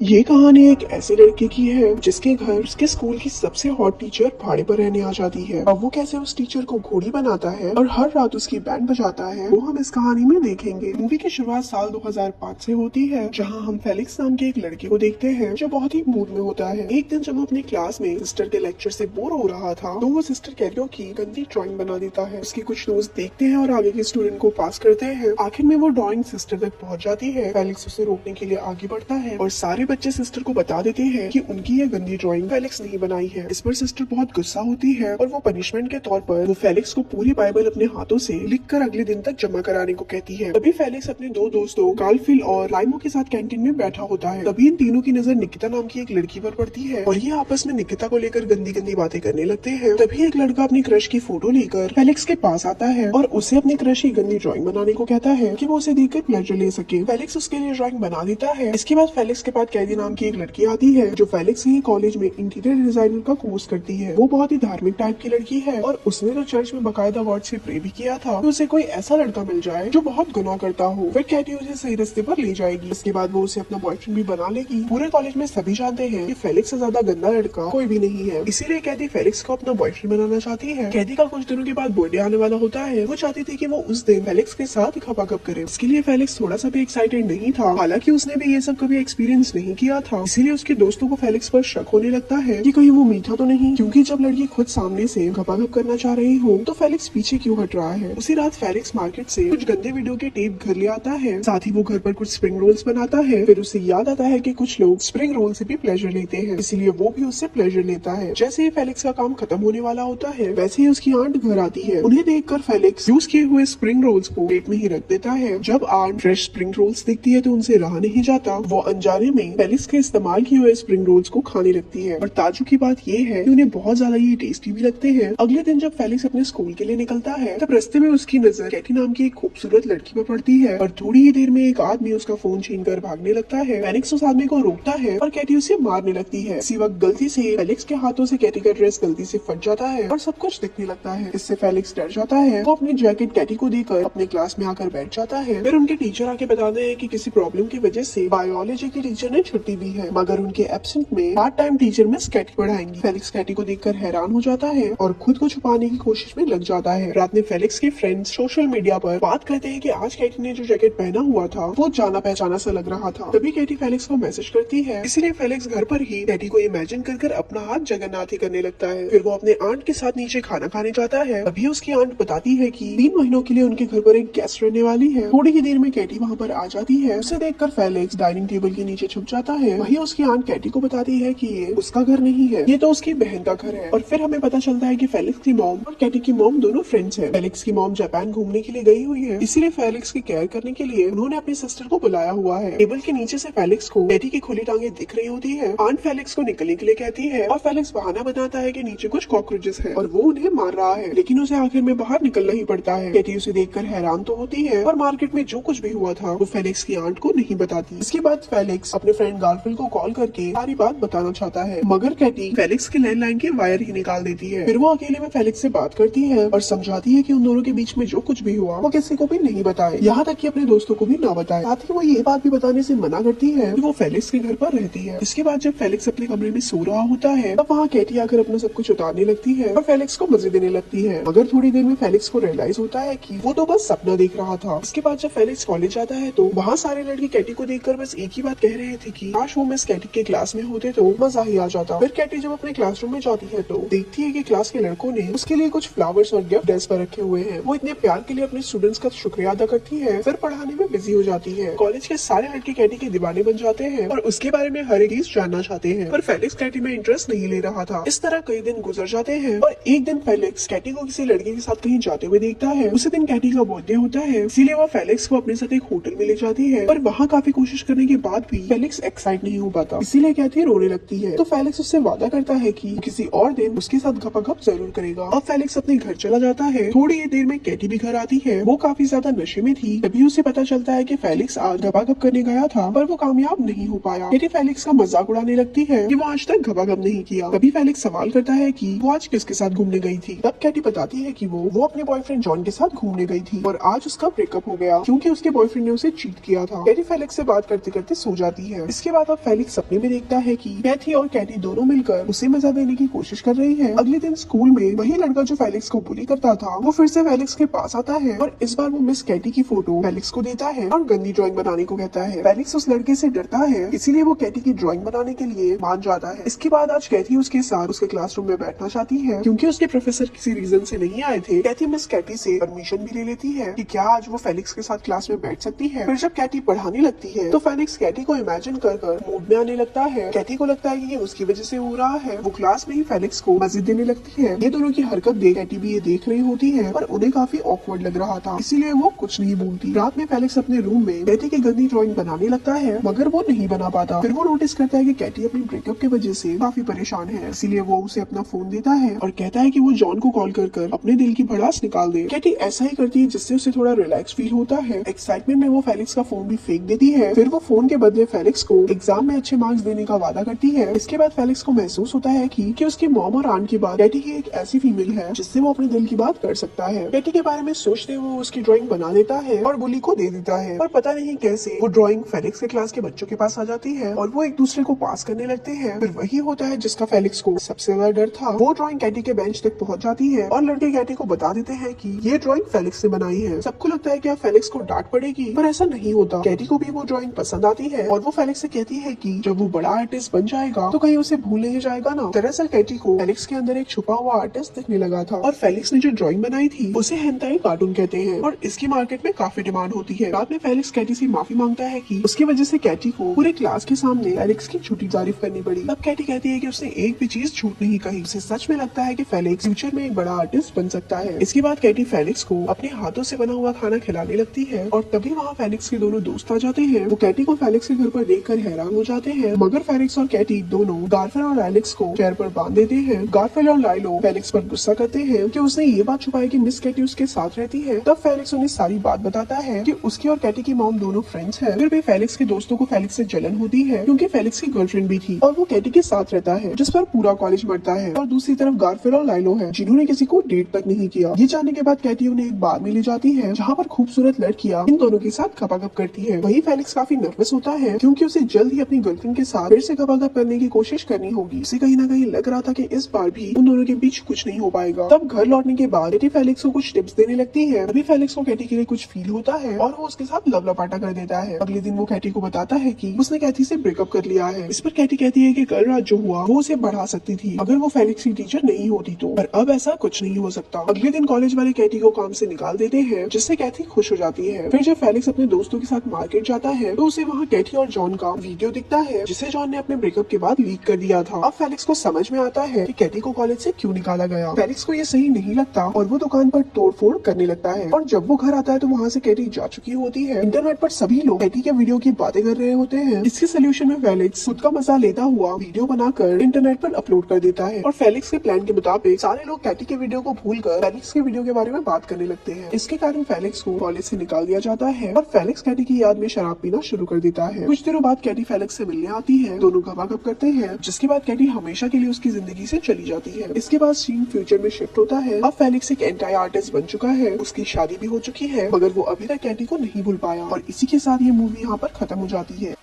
ये कहानी एक ऐसे लड़के की है जिसके घर उसके स्कूल की सबसे हॉट टीचर भाड़े पर रहने आ जाती है। अब वो कैसे उस टीचर को घोड़ी बनाता है और हर रात उसकी बैंड बजाता है वो हम इस कहानी में देखेंगे। मूवी की शुरुआत साल 2005 से होती है जहाँ हम फेलिक्स नाम के एक लड़के को देखते हैं जो बहुत ही मूड में होता है। एक दिन जब वो अपनी क्लास में सिस्टर के लेक्चर से बोर हो रहा था तो वो सिस्टर कैरियो की गंदी ड्राइंग बना देता है। उसके कुछ दोस्त देखते हैं और आगे के स्टूडेंट को पास करते हैं। आखिर में वो ड्राइंग सिस्टर तक पहुँच जाती है। फेलिक्स उसे रोकने के लिए आगे बढ़ता है और सारे बच्चे सिस्टर को बता देते हैं कि उनकी ये गंदी ड्राइंग फेलिक्स नहीं बनाई है। इस पर सिस्टर बहुत गुस्सा होती है और वो पनिशमेंट के तौर पर वो फेलिक्स को पूरी बाइबल अपने हाथों से लिखकर अगले दिन तक जमा कराने को कहती है। तभी फेलिक्स अपने दो दोस्तों गालफिल और लाइमो के साथ कैंटीन में बैठा होता है। तभी इन तीनों की नजर निकिता नाम की एक लड़की पर पड़ती है और ये आपस में निकिता को लेकर गंदी गंदी बातें करने लगते हैं। तभी एक लड़का अपनी क्रश की फोटो लेकर फेलिक्स के पास आता है और उसे अपनी क्रश की गंदी ड्राइंग बनाने को कहता है कि वो उसे देखकर प्लेजर ले सके। फेलिक्स उसके लिए ड्राइंग बना देता है। इसके बाद फेलिक्स के पास कैदी नाम की एक लड़की आती है जो फेलिक्स ही कॉलेज में इंटीरियर डिजाइनर का कोर्स करती है। वो बहुत ही धार्मिक टाइप की लड़की है और उसने तो चर्च में बकायदा वर्ड से प्रे भी किया था कि उसे कोई ऐसा लड़का मिल जाए जो बहुत गुनाह करता हो, फिर कैटी उसे सही रास्ते पर ले जाएगी। इसके बाद वो उसे अपना बॉयफ्रेंड भी बना लेगी। पूरे कॉलेज में सभी जानते हैं कि फेलिक्स से ज्यादा गंदा लड़का कोई भी नहीं है, इसीलिए कैटी फेलिक्स को अपना बॉयफ्रेंड बनाना चाहती है। कैटी का कुछ दिनों के बाद बर्थडे आने वाला होता है। वो चाहती थी कि वो उस दिन फेलिक्स के साथ खपाखप करे। इसके लिए फेलिक्स थोड़ा सा भी एक्साइटेड नहीं था, हालांकि उसने भी ये सब कभी एक्सपीरियंस नहीं किया था। इसीलिए उसके दोस्तों को फेलिक्स पर शक होने लगता है कि कहीं वो मीठा तो नहीं, क्योंकि जब लड़की खुद सामने से खपाखप करना चाह रही हो तो फेलिक्स पीछे क्यों हट रहा है। उसी रात फेलिक्स मार्केट से कुछ गंदे वीडियो के टेप घर ले आता है। साथ ही वो घर पर कुछ स्प्रिंग रोल्स बनाता है। फिर उसे याद आता है कि कुछ लोग स्प्रिंग रोल से भी प्लेजर लेते हैं, इसीलिए वो भी उससे प्लेजर लेता है। जैसे ही फेलिक्स का काम खत्म होने वाला होता है वैसे ही उसकी आंट घर आती है। उन्हें देखकर फेलिक्स यूज किए हुए स्प्रिंग रोल्स को प्लेट में ही रख देता है। जब आंट फ्रेश स्प्रिंग रोल्स देखती है तो उनसे रहा नहीं जाता। वो अनजाने में फेलिक्स के इस्तेमाल किए हुए स्प्रिंग रोल्स को खाने लगती है और ताज्जुब की बात ये है कि उन्हें बहुत ज्यादा ये टेस्टी भी लगते हैं। अगले दिन जब फेलिक्स अपने स्कूल के लिए निकलता है तब रास्ते में उसकी नजर कैटी नाम की एक खूबसूरत लड़की पर पड़ती है और थोड़ी ही देर में एक आदमी उसका फोन छीनकर भागने लगता है। फेलिक्स उस आदमी को रोकता है और कैटी उसे मारने लगती है। इसी वक्त गलती से फेलिक्स के हाथों से कैटी का ड्रेस गलती से फट जाता है और सब कुछ दिखने लगता है। इससे फेलिक्स डर जाता है। वो अपनी जैकेट कैटी को देकर अपने क्लास में आकर बैठ जाता है। फिर उनके टीचर आके बताते हैं कि किसी प्रॉब्लम की वजह से बायोलॉजी की टीचर ने छुट्टी दी है, मगर उनके एब्सेंट में part time teacher miss Katie पढ़ाएंगी। फेलिक्स कैटी को देखकर हैरान हो जाता है और खुद को छुपाने की कोशिश में लग जाता है। रात में फेलिक्स के फ्रेंड्स सोशल मीडिया पर बात करते हैं कि आज कैटी ने जो जैकेट पहना हुआ था वो जाना पहचाना सा लग रहा था। तभी कैटी फेलिक्स को मैसेज करती है, इसलिए फेलिक्स घर पर ही कैटी को इमेजिन कर अपना हाथ जगन्नाथ करने लगता है। फिर वो अपने आंट के साथ नीचे खाना खाने जाता है। तभी उसकी आंट बताती है कि 3 महीनों के लिए उनके घर पर एक गेस्ट रहने वाली है। थोड़ी ही देर में कैटी वहाँ पर आ जाती है। उसे देखकर फेलिक्स डाइनिंग टेबल के नीचे छुप जाता है। वहीं उसकी आंट कैटी को बताती है कि ये उसका घर नहीं है, ये तो उसकी बहन का घर है। और फिर हमें पता चलता है कि फेलिक्स की मॉम और कैटी की मॉम दोनों फ्रेंड्स हैं। फेलिक्स की मॉम जापान घूमने के लिए गई हुई है, इसीलिए फेलिक्स की केयर करने के लिए उन्होंने अपनी सिस्टर को बुलाया हुआ है। टेबल के नीचे से फेलिक्स को कैटी की खुली टांगे दिख रही होती है। आंट फेलिक्स को निकलने के लिए कहती है और फेलिक्स बहाना बताता है कि नीचे कुछ कॉकरोचेस है और वो उन्हें मार रहा है, लेकिन उसे आखिर में बाहर निकलना ही पड़ता है। कैटी उसे देखकर हैरान तो होती है और मार्केट में जो कुछ भी हुआ था वो फेलिक्स की आंट को नहीं बताती। इसके बाद फेलिक्स अपने फ्रेंड गार्फिल को कॉल करके सारी बात बताना चाहता है, मगर कैटी फेलिक्स के लैंडलाइन के वायर ही निकाल देती है। फिर वो अकेले में फेलिक्स से बात करती है और समझाती है कि उन दोनों के बीच में जो कुछ भी हुआ वो किसी को भी नहीं बताए, यहाँ तक कि अपने दोस्तों को भी ना बताए। साथ ही वो ये बात भी बताने से मना करती है कि वो फेलिक्स के घर पर रहती है। इसके बाद जब फेलिक्स अपने कमरे में सो रहा होता है तब वहाँ कैटी आकर अपना सब कुछ उतारने लगती है और फेलिक्स को मजे देने लगती है, मगर थोड़ी देर में फेलिक्स को रियलाइज होता है कि वो तो बस सपना देख रहा था। इसके बाद जब फेलिक्स कॉलेज जाता है तो वहाँ सारे लड़के कैटी को देखकर बस एक ही बात कह रहे थे कि काश वो मिस कैटी के क्लास में होते तो मजा ही आ जाता। फिर कैटी जब अपने क्लासरूम में जाती है तो देखती है कि क्लास के लड़कों ने उसके लिए कुछ फ्लावर्स और गिफ्ट डेस्क पर रखे हुए हैं। वो इतने प्यार के लिए अपने स्टूडेंट्स का शुक्रिया अदा करती है, फिर पढ़ाने में बिजी हो जाती है। कॉलेज के सारे लड़के कैटी के दीवाने बन जाते हैं और उसके बारे में हर एक चीज जानना चाहते हैं, पर फेलिक्स कैटी में इंटरेस्ट नहीं ले रहा था। इस तरह कई दिन गुजर जाते हैं और एक दिन फेलिक्स कैटी को किसी लड़के के साथ कहीं जाते हुए देखता है। उसी दिन कैटी का बर्थडे होता है, इसीलिए वो फेलिक्स को अपने साथ एक होटल में ले जाती है, पर वहाँ काफी कोशिश करने के बाद भी फेलिक्स एक्साइट नहीं हो पाता, इसीलिए कैटी रोने लगती है। तो फेलिक्स उससे वादा करता है कि किसी और दिन उसके साथ गपागप जरूर करेगा। अब फेलिक्स अपने घर चला जाता है। थोड़ी ही देर में कैटी भी घर आती है। वो काफी ज्यादा नशे में थी। तभी उसे पता चलता है कि फेलिक्स आज गपागप करने गया था पर वो कामयाब नहीं हो पाया। कैटी फेलिक्स का मजाक उड़ाने लगती है कि वो आज तक गपागप नहीं किया। तभी फेलिक्स सवाल करता है कि वो आज किसके साथ घूमने गई थी। तब कैटी बताती है कि वो अपने बॉयफ्रेंड जॉन के साथ घूमने गई थी और आज उसका ब्रेकअप हो गया क्योंकि उसके बॉयफ्रेंड ने उसे चीट किया था। कैटी फेलिक्स से बात करते करते सो जाती है। इसके बाद अब फेलिक्स सपने में देखता है कि कैथी और कैटी दोनों मिलकर उसे मजा देने की कोशिश कर रही है। अगले दिन स्कूल में वही लड़का जो फेलिक्स को बुली करता था वो फिर से फेलिक्स के पास आता है और इस बार वो मिस कैटी की फोटो फेलिक्स को देता है और गंदी ड्राइंग बनाने को कहता है। फेलिक्स उस लड़के से डरता है, इसीलिए वो कैटी की ड्राइंग बनाने के लिए मान जाता है। इसके बाद आज कैथी उसके साथ उसके क्लासरूम में बैठना चाहती है क्योंकि उसके प्रोफेसर किसी रीजन से नहीं आए थे। कैथी मिस कैटी से परमिशन भी ले लेती है कि क्या आज वो फेलिक्स के साथ क्लास में बैठ सकती है। फिर जब कैटी पढ़ाने लगती है तो फेलिक्स कैटी को इमेजिन कर मूड में आने लगता है। कैटी को लगता है कि ये उसकी वजह से हो रहा है। वो क्लास में ही फेलिक्स को मस्जिद देने लगती है। ये दोनों की हरकत देख कैटी भी ये देख रही होती है और उन्हें काफी ऑकवर्ड लग रहा था, इसीलिए वो कुछ नहीं बोलती। रात में फेलिक्स अपने रूम में कैटी की गंदी ड्राइंग बनाने लगता है मगर वो नहीं बना पाता। फिर वो नोटिस करता है कि कैटी अपनी ब्रेकअप की वजह से काफी परेशान है, इसीलिए वो उसे अपना फोन देता है और कहता है कि वो जॉन को कॉल कर अपने दिल की भड़ास निकाल दे। कैटी ऐसा ही करती है जिससे उसे थोड़ा रिलैक्स फील होता है। एक्साइटमेंट में वो फेलिक्स का फोन भी फेंक देती है। फिर वो फोन के बदले फेलिक्स को एग्जाम में अच्छे मार्क्स देने का वादा करती है। इसके बाद फेलिक्स को महसूस होता है कि उसकी मॉम और आंट के बाद कैटी की एक ऐसी फीमेल है जिससे वो अपने दिल की बात कर सकता है। कैटी के बारे में सोचते वो उसकी ड्राइंग बना देता है और बुली को दे देता है और पता नहीं कैसे वो ड्राइंग फेलिक्स के क्लास के बच्चों के पास आ जाती है और वो एक दूसरे को पास करने लगते हैं। फिर वही होता है जिसका फेलिक्स को सबसे ज्यादा डर था। वो ड्राइंग कैटी के बेंच तक पहुंच जाती है और लड़के कैटी को बता देते हैं कि ये ड्राइंग फेलिक्स ने बनाई है। सबको लगता है कि अब फेलिक्स को डांट पड़ेगी पर ऐसा नहीं होता। कैटी को भी वो ड्राइंग पसंद आती है और वो फेलिक्स से कहती है कि जब वो बड़ा आर्टिस्ट बन जाएगा तो कहीं उसे भूल नहीं जाएगा ना। दरअसल कैटी को फेलिक्स के अंदर एक छुपा हुआ आर्टिस्ट दिखने लगा था और फेलिक्स ने जो ड्राइंग बनाई थी उसे हेंटाई कार्टून कहते हैं और इसकी मार्केट में काफी डिमांड होती है। रात में फेलिक्स कैटी से माफी मांगता है कि उसकी वजह से कैटी को पूरे क्लास के सामने फेलिक्स की झूठी तारीफ करनी पड़ी। अब कैटी कहती है कि उसने एक भी चीज झूठ नहीं कही। उसे सच में लगता है कि फेलिक्स फ्यूचर में एक बड़ा आर्टिस्ट बन सकता है। इसके बाद कैटी फेलिक्स को अपने हाथों से बना हुआ खाना खिलाने लगती है और तभी वहाँ फेलिक्स के दोनों दोस्त आ जाते हैं। वो कैटी को फेलिक्स के घर पर देखकर हैरान हो जाते हैं मगर फेलिक्स और कैटी दोनों गारफेल और एलेक्स को चेयर पर बांध देते हैं। गारफेल और लाइलो फेलिक्स पर गुस्सा करते हैं कि उसने ये बात छुपाई कि मिस कैटी उसके साथ रहती है। तब फेलिक्स उन्हें सारी बात बताता है कि उसकी और कैटी की मॉम दोनों फ्रेंड्स हैं। फिर भी फेलिक्स के दोस्तों को फेलिक्स से जलन होती है क्योंकि फेलिक्स की गर्लफ्रेंड भी थी और वो कैटी के साथ रहता है जिस पर पूरा कॉलेज मरता है। और दूसरी तरफ गारफेल और लाइलो है जिन्होंने किसी को डेट तक नहीं किया। ये जानने के बाद कैटी उन्हें एक बार में ले जाती है जहाँ पर खूबसूरत लड़कियां इन दोनों के साथ गपागप करती है। वही फेलिक्स काफी नर्वस होता है क्योंकि उसे जल्द ही अपनी गर्लफ्रेंड के साथ फिर से गपागप करने की कोशिश करनी होगी। उसे कहीं ना कहीं लग रहा था कि इस बार भी उन दोनों के बीच कुछ नहीं हो पाएगा। तब घर लौटने के बाद कैटी फेलिक्स को कुछ टिप्स देने लगती है। अभी फेलिक्स को कैटी के लिए कुछ फील होता है और वो उसके साथ लव लपाटा कर देता है। अगले दिन वो कैटी को बताता है कि उसने कैथी से ब्रेकअप कर लिया है। इस पर कैटी कहती है कि कल रात जो हुआ वो उसे बढ़ा सकती थी अगर वो फेलिक्स की टीचर नहीं होती तो, पर अब ऐसा कुछ नहीं हो सकता। अगले दिन कॉलेज वाले कैटी को काम से निकाल देते हैं जिससे कैथी खुश हो जाती है। फिर जब फेलिक्स अपने दोस्तों के साथ मार्केट जाता है तो उसे वहाँ कैटी और जॉन का वीडियो दिखता है जिसे जॉन ने अपने ब्रेकअप के बाद लीक कर दिया था। अब फेलिक्स को समझ में आता है कि कैटी को कॉलेज से क्यों निकाला गया। फेलिक्स को ये सही नहीं लगता और वो दुकान पर तोड़फोड़ करने लगता है और जब वो घर आता है तो वहाँ से कैटी जा चुकी होती है। इंटरनेट पर सभी लोग कैटी के वीडियो की बातें कर रहे होते हैं। इसके सोल्यूशन में फेलिक्स खुद का मजा लेता हुआ वीडियो बनाकर इंटरनेट पर अपलोड कर देता है और फेलिक्स के प्लान के मुताबिक सारे लोग कैटी के वीडियो को भूलकर फेलिक्स के वीडियो के बारे में बात करने लगते हैं। इसके कारण फेलिक्स को कॉलेज से निकाल दिया जाता है और फेलिक्स कैटी की याद में शराब पीना शुरू कर देता है। कुछ दिनों बाद कैटी फेलिक्स से मिलने आती है। दोनों गपागप करते हैं जिसके बाद कैटी हमेशा के लिए उसकी जिंदगी से चली जाती है। इसके बाद सीन फ्यूचर में शिफ्ट होता है। अब फेलिक्स एक एंटाई आर्टिस्ट बन चुका है। उसकी शादी भी हो चुकी है मगर वो अभी तक कैटी को नहीं भूल पाया और इसी के साथ ये मूवी यहाँ पर खत्म हो जाती है।